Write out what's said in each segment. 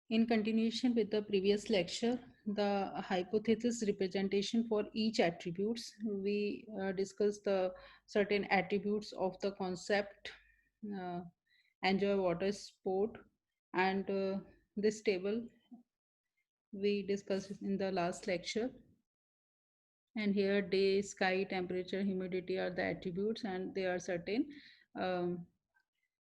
In continuation with the previous lecture, the hypothesis representation for each attributes, we discussed the certain attributes of the concept uh, enjoy water sport, and this table we discussed in the last lecture. And here day, sky, temperature, humidity are the attributes, and there are certain um,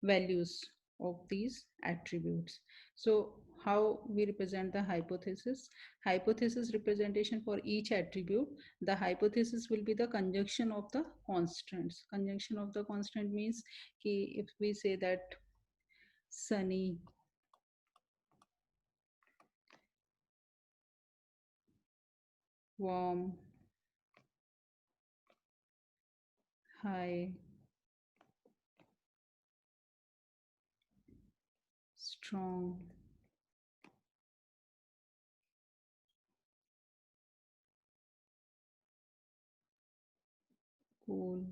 values of these attributes. So how we represent the hypothesis? Hypothesis representation for each attribute. The hypothesis will be the conjunction of the constants. Conjunction of the constant means कि if we say that sunny, warm, high, strong, cool.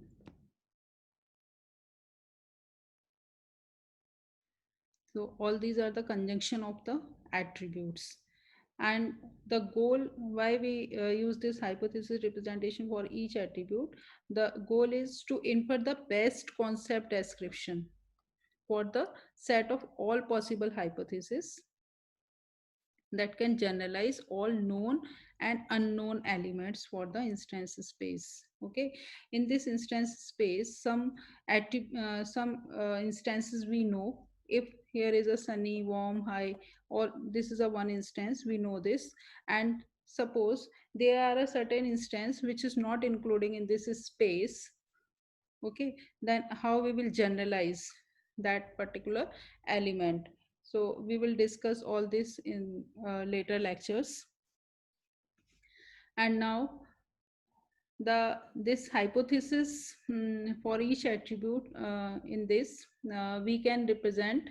So all these are the conjunction of the attributes. And the goal why we use this hypothesis representation for each attribute, the goal is to infer the best concept description for the set of all possible hypotheses that can generalize all known and unknown elements for the instance space. Okay, in this instance space, some instances we know. If here is a sunny, warm, high, or this is a one instance, we know this. And suppose there are a certain instance which is not including in this space. Okay, then how we will generalize that particular element? So we will discuss all this in later lectures. And now the this hypothesis, for each attribute, in this we can represent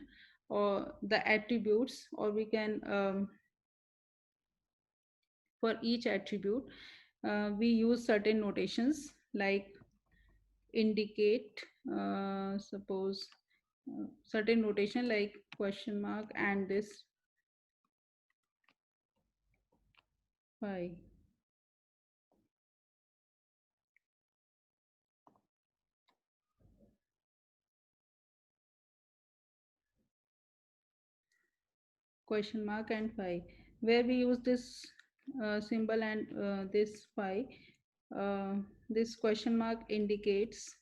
or the attributes, or we can for each attribute we use certain notations like indicate, suppose certain notation like question mark and this phi. Question mark and phi, where we use this symbol and this phi. uh, this question mark indicates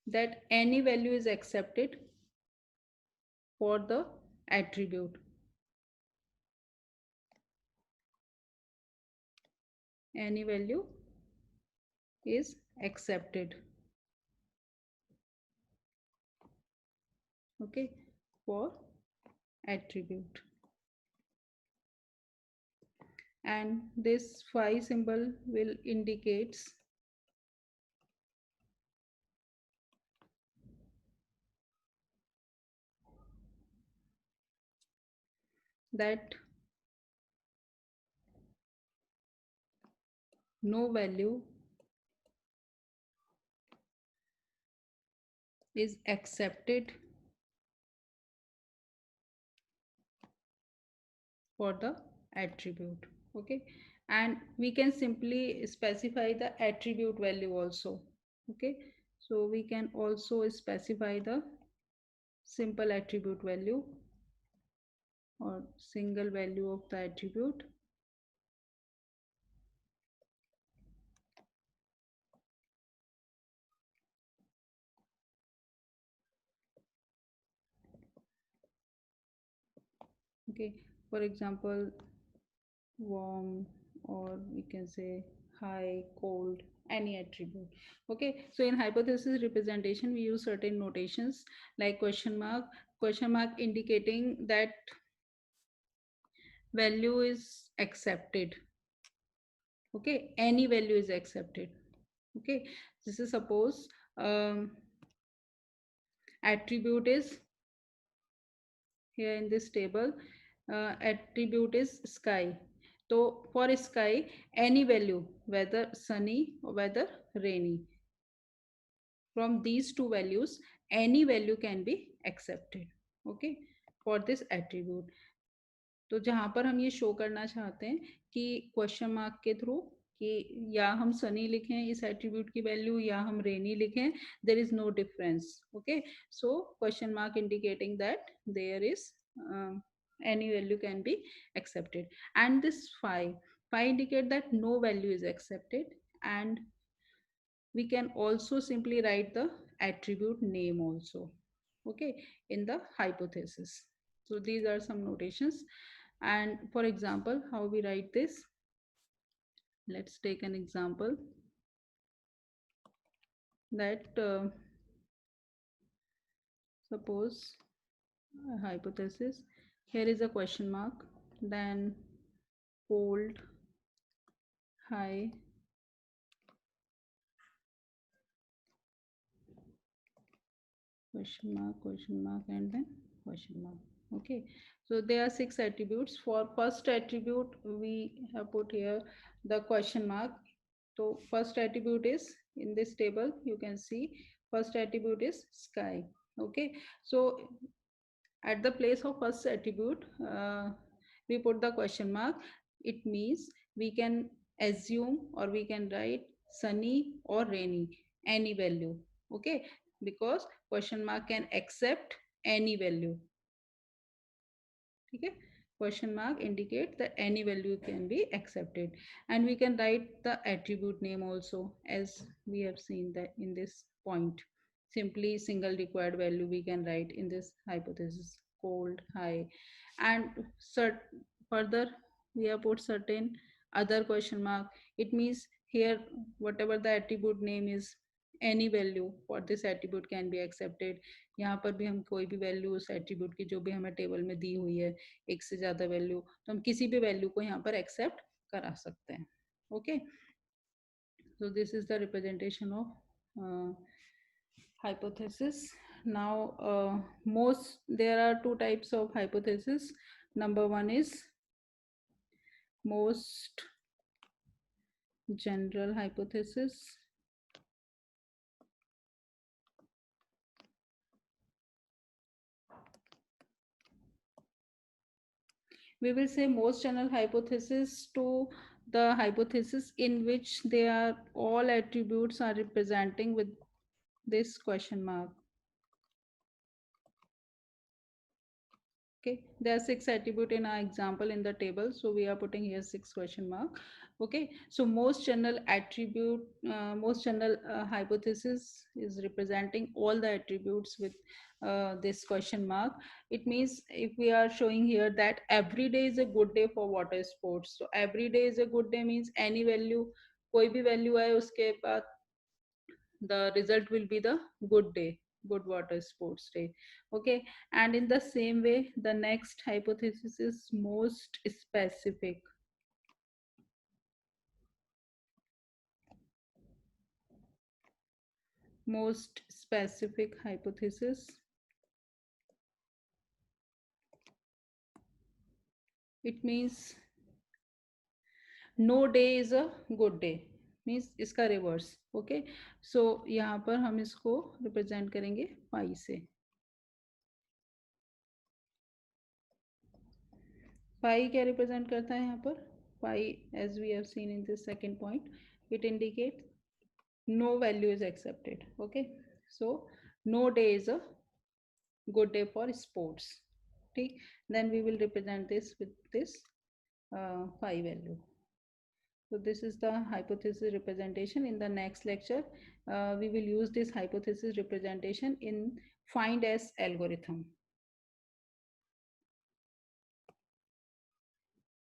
that any value is accepted for the attribute. Any value is accepted. Okay, for attribute. And this phi symbol will indicates that no value is accepted for the attribute. Okay, and we can simply specify the attribute value also. Okay, so we can also specify the simple attribute value or single value of the attribute. Okay, for example, warm, or we can say high, cold, any attribute. Okay, so in hypothesis representation we use certain notations like question mark indicating that value is accepted. Okay, any value is accepted. Okay, this is suppose attribute is here in this table, attribute is sky. So for sky, any value, whether sunny or whether rainy, from these two values, any value can be accepted, okay, for this attribute. तो जहां पर हम ये show करना चाहते हैं कि question mark के थ्रू कि या हम सनी लिखें इस एट्रीब्यूट की वैल्यू या हम रेनी लिखें, there is no difference, okay. So question mark indicating that there is any value can be accepted, and this phi indicate that no value is accepted, and we can also simply write the attribute name also, okay, in the hypothesis. So these are some notations, and for example how we write this, let's take an example that suppose a hypothesis, here is a question mark, then cold, high, question mark, and then question mark, okay. So there are 6 attributes. For first attribute we have put here the question mark. So first attribute is in this table, you can see first attribute is sky, okay. So at the place of first attribute we put the question mark. It means we can assume or we can write sunny or rainy, any value, okay, because question mark can accept any value, okay. Question mark indicate that any value can be accepted, and we can write the attribute name also, as we have seen that in this point. Simply single required value we can write in this hypothesis, cold, high, and further we have put certain other question mark. It means here whatever the attribute name is, any value for this attribute can be accepted. यहाँ पर भी हम कोई भी value उस attribute की जो भी हमें टेबल में दी हुई है, एक से ज्यादा वैल्यू, तो हम किसी भी वैल्यू को यहाँ पर एक्सेप्ट करा सकते हैं, okay. So this is the representation of hypothesis. Now most there are two types of hypothesis. Number one is most general hypothesis. We will say most general hypothesis to the hypothesis in which they are all attributes are representing with this question mark, okay. There are 6 attribute in our example in the table, so we are putting here 6 question mark, okay. So most general attribute, most general hypothesis is representing all the attributes with this question mark. It means if we are showing here that every day is a good day for water sports, so every day is a good day means any value, कोई भी value आए उसके बाद the result will be the good day, good water sports day, okay. And in the same way the next hypothesis is most specific. Most specific hypothesis, it means no day is a good day, means इसका reverse, okay. सो यहाँ पर हम इसको represent करेंगे पाई से. पाई क्या represent करता है यहाँ पर? Pi as we have seen in this second point, it indicate no value is accepted, okay. So no day is a good day for sports, okay. Then we will represent this with this phi value. So this is the hypothesis representation. In the next lecture we will use this hypothesis representation in find S algorithm.